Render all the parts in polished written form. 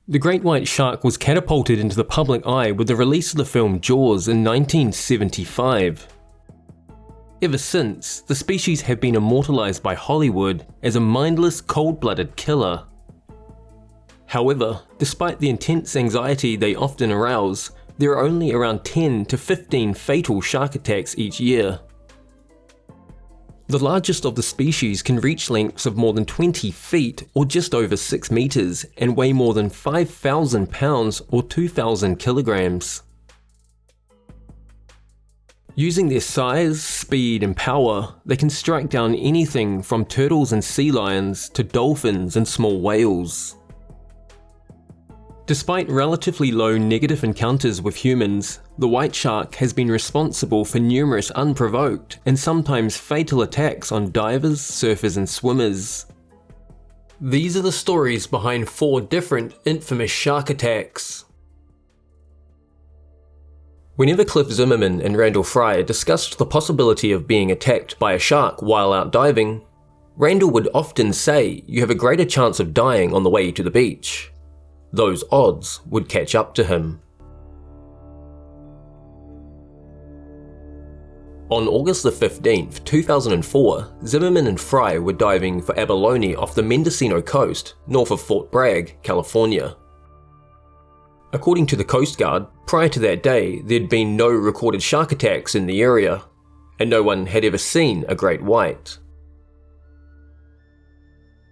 The great white shark was catapulted into the public eye with the release of the film Jaws in 1975. Ever since, the species have been immortalized by Hollywood as a mindless, cold-blooded killer. However, despite the intense anxiety they often arouse, there are only around 10 to 15 fatal shark attacks each year. The largest of the species can reach lengths of more than 20 feet or just over 6 meters and weigh more than 5,000 pounds or 2,000 kilograms. Using their size, speed and power, they can strike down anything from turtles and sea lions to dolphins and small whales. Despite relatively low negative encounters with humans, the white shark has been responsible for numerous unprovoked and sometimes fatal attacks on divers, surfers and swimmers. These are the stories behind 4 different infamous shark attacks. Whenever Cliff Zimmerman and Randall Fry discussed the possibility of being attacked by a shark while out diving, Randall would often say you have a greater chance of dying on the way to the beach. Those odds would catch up to him. On August 15, 2004, Zimmerman and Fry were diving for abalone off the Mendocino coast, north of Fort Bragg, California. According to the Coast Guard, prior to that day, there'd been no recorded shark attacks in the area, and no one had ever seen a great white.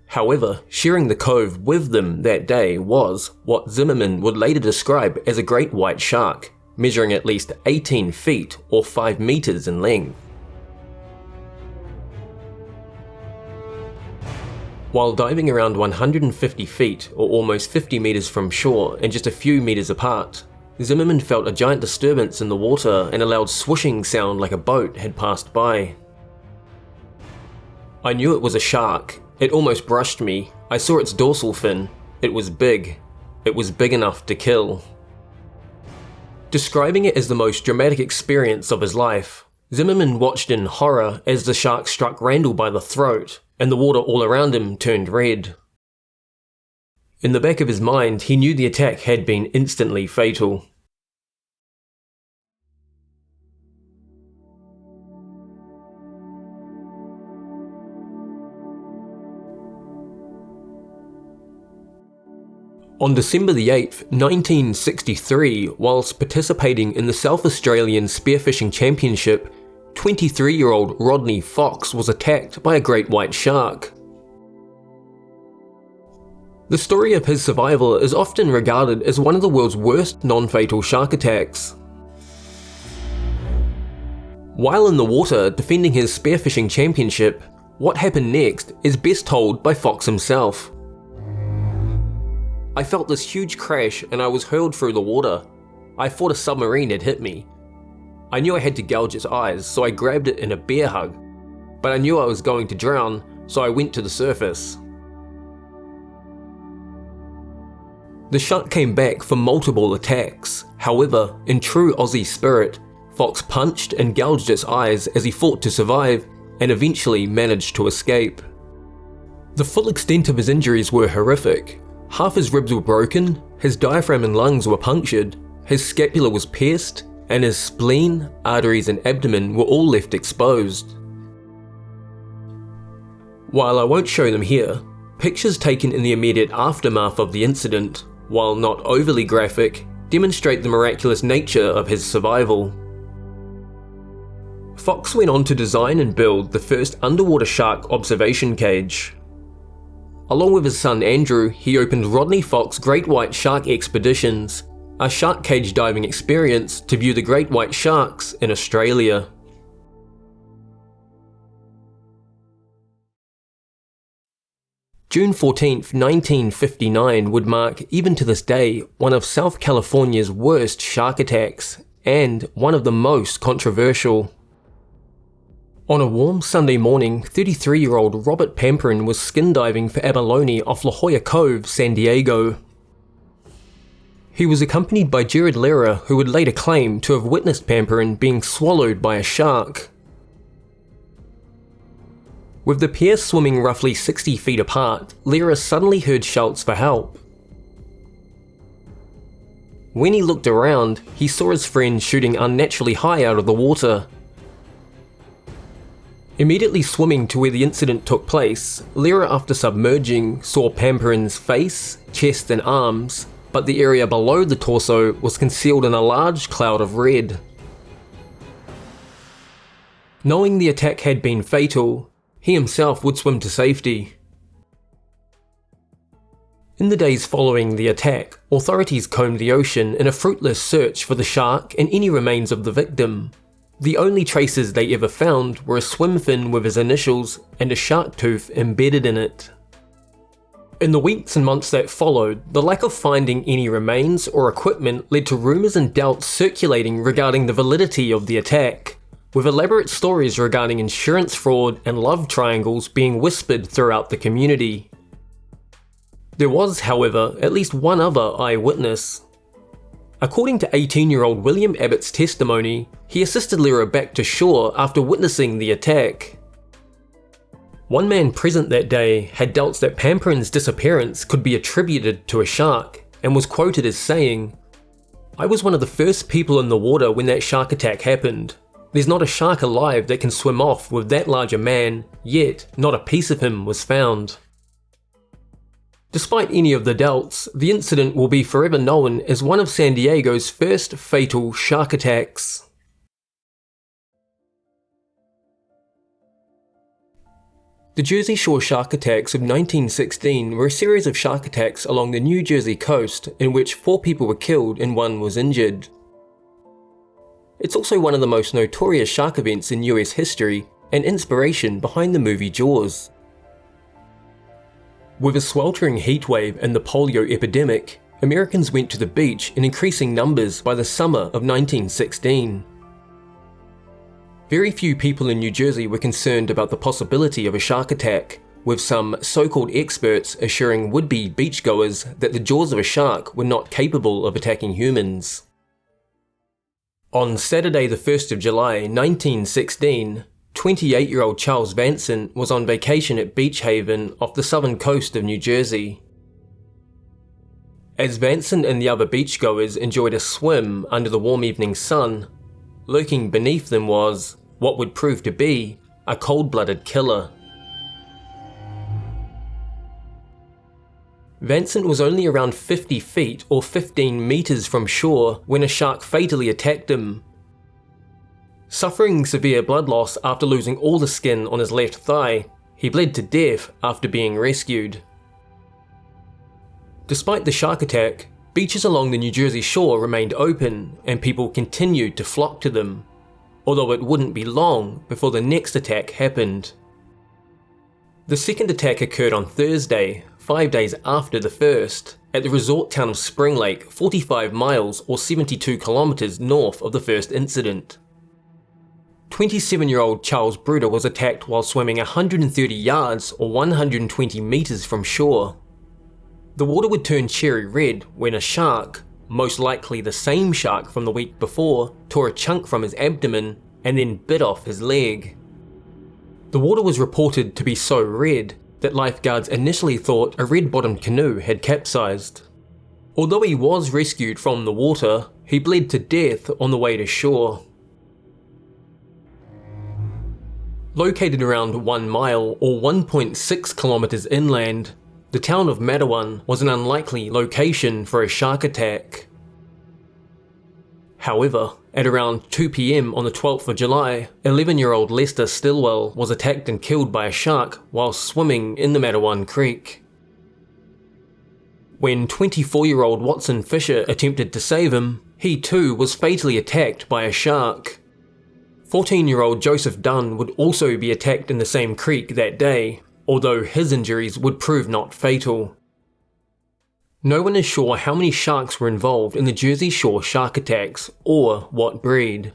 However, sharing the cove with them that day was what Zimmerman would later describe as a great white shark, measuring at least 18 feet or 5 meters in length. While diving around 150 feet or almost 50 meters from shore and just a few meters apart, Zimmerman felt a giant disturbance in the water and a loud swooshing sound like a boat had passed by. "I knew it was a shark. It almost brushed me. I saw its dorsal fin. It was big. It was big enough to kill." Describing it as the most dramatic experience of his life, Zimmerman watched in horror as the shark struck Randall by the throat, and the water all around him turned red. In the back of his mind, he knew the attack had been instantly fatal. On December 8, 1963, whilst participating in the South Australian Spearfishing Championship, 23-year-old Rodney Fox was attacked by a great white shark. The story of his survival is often regarded as one of the world's worst non-fatal shark attacks. While in the water defending his spearfishing championship, what happened next is best told by Fox himself. "I felt this huge crash and I was hurled through the water. I thought a submarine had hit me. I knew I had to gouge its eyes, so I grabbed it in a bear hug. But I knew I was going to drown, so I went to the surface." The shark came back for multiple attacks. However, in true Aussie spirit, Fox punched and gouged its eyes as he fought to survive, and eventually managed to escape. The full extent of his injuries were horrific. Half his ribs were broken, his diaphragm and lungs were punctured, his scapula was pierced, and his spleen, arteries and abdomen were all left exposed. While I won't show them here, pictures taken in the immediate aftermath of the incident, while not overly graphic, demonstrate the miraculous nature of his survival. Fox went on to design and build the first underwater shark observation cage. Along with his son Andrew, he opened Rodney Fox Great White Shark Expeditions, a shark cage diving experience to view the great white sharks in Australia. June 14, 1959 would mark, even to this day, one of South California's worst shark attacks, and one of the most controversial. On a warm Sunday morning, 33-year-old Robert Pamperin was skin diving for abalone off La Jolla Cove, San Diego. He was accompanied by Jared Lehrer, who would later claim to have witnessed Pamperin being swallowed by a shark. With the pair swimming roughly 60 feet apart, Lehrer suddenly heard shouts for help. When he looked around, he saw his friend shooting unnaturally high out of the water. Immediately swimming to where the incident took place, Lira, after submerging, saw Pamperin's face, chest and arms, but the area below the torso was concealed in a large cloud of red. Knowing the attack had been fatal, he himself would swim to safety. In the days following the attack, authorities combed the ocean in a fruitless search for the shark and any remains of the victim. The only traces they ever found were a swim fin with his initials and a shark tooth embedded in it. In the weeks and months that followed, the lack of finding any remains or equipment led to rumours and doubts circulating regarding the validity of the attack, with elaborate stories regarding insurance fraud and love triangles being whispered throughout the community. There was, however, at least one other eyewitness. According to 18-year-old William Abbott's testimony, he assisted Lira back to shore after witnessing the attack. One man present that day had doubts that Pamperin's disappearance could be attributed to a shark, and was quoted as saying, "I was one of the first people in the water when that shark attack happened. There's not a shark alive that can swim off with that large a man, yet not a piece of him was found." Despite any of the doubts, the incident will be forever known as one of San Diego's first fatal shark attacks. The Jersey Shore shark attacks of 1916 were a series of shark attacks along the New Jersey coast in which 4 people were killed and 1 was injured. It's also one of the most notorious shark events in US history and inspiration behind the movie Jaws. With a sweltering heatwave and the polio epidemic, Americans went to the beach in increasing numbers by the summer of 1916. Very few people in New Jersey were concerned about the possibility of a shark attack, with some so-called experts assuring would-be beachgoers that the jaws of a shark were not capable of attacking humans. On Saturday the 1st of July 1916, 28-year-old Charles Vanson was on vacation at Beach Haven off the southern coast of New Jersey. As Vanson and the other beachgoers enjoyed a swim under the warm evening sun, lurking beneath them was, what would prove to be, a cold-blooded killer. Vanson was only around 50 feet or 15 meters from shore when a shark fatally attacked him. Suffering severe blood loss after losing all the skin on his left thigh, he bled to death after being rescued. Despite the shark attack, beaches along the New Jersey shore remained open and people continued to flock to them, although it wouldn't be long before the next attack happened. The second attack occurred on Thursday, 5 days after the first, at the resort town of Spring Lake, 45 miles or 72 kilometers north of the first incident. 27-year-old Charles Bruder was attacked while swimming 130 yards or 120 meters from shore. The water would turn cherry red when a shark, most likely the same shark from the week before, tore a chunk from his abdomen and then bit off his leg. The water was reported to be so red that lifeguards initially thought a red-bottomed canoe had capsized. Although he was rescued from the water, he bled to death on the way to shore. Located around 1 mile or 1.6 kilometers inland, the town of Matawan was an unlikely location for a shark attack. However, at around 2 p.m. on the 12th of July, 11-year-old Lester Stilwell was attacked and killed by a shark while swimming in the Matawan Creek. When 24-year-old Watson Fisher attempted to save him, he too was fatally attacked by a shark. 14-year-old Joseph Dunn would also be attacked in the same creek that day, although his injuries would prove not fatal. No one is sure how many sharks were involved in the Jersey Shore shark attacks or what breed.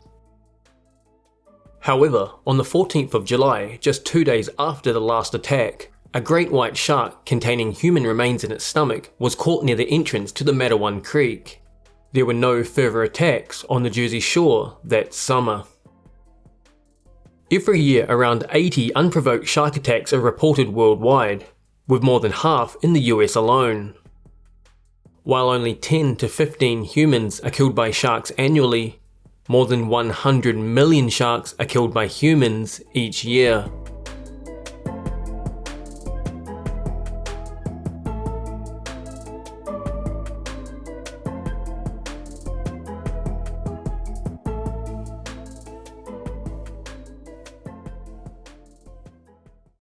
However, on the 14th of July, just 2 days after the last attack, a great white shark containing human remains in its stomach was caught near the entrance to the Matawan Creek. There were no further attacks on the Jersey Shore that summer. Every year, around 80 unprovoked shark attacks are reported worldwide, with more than half in the US alone. While only 10 to 15 humans are killed by sharks annually, more than 100 million sharks are killed by humans each year.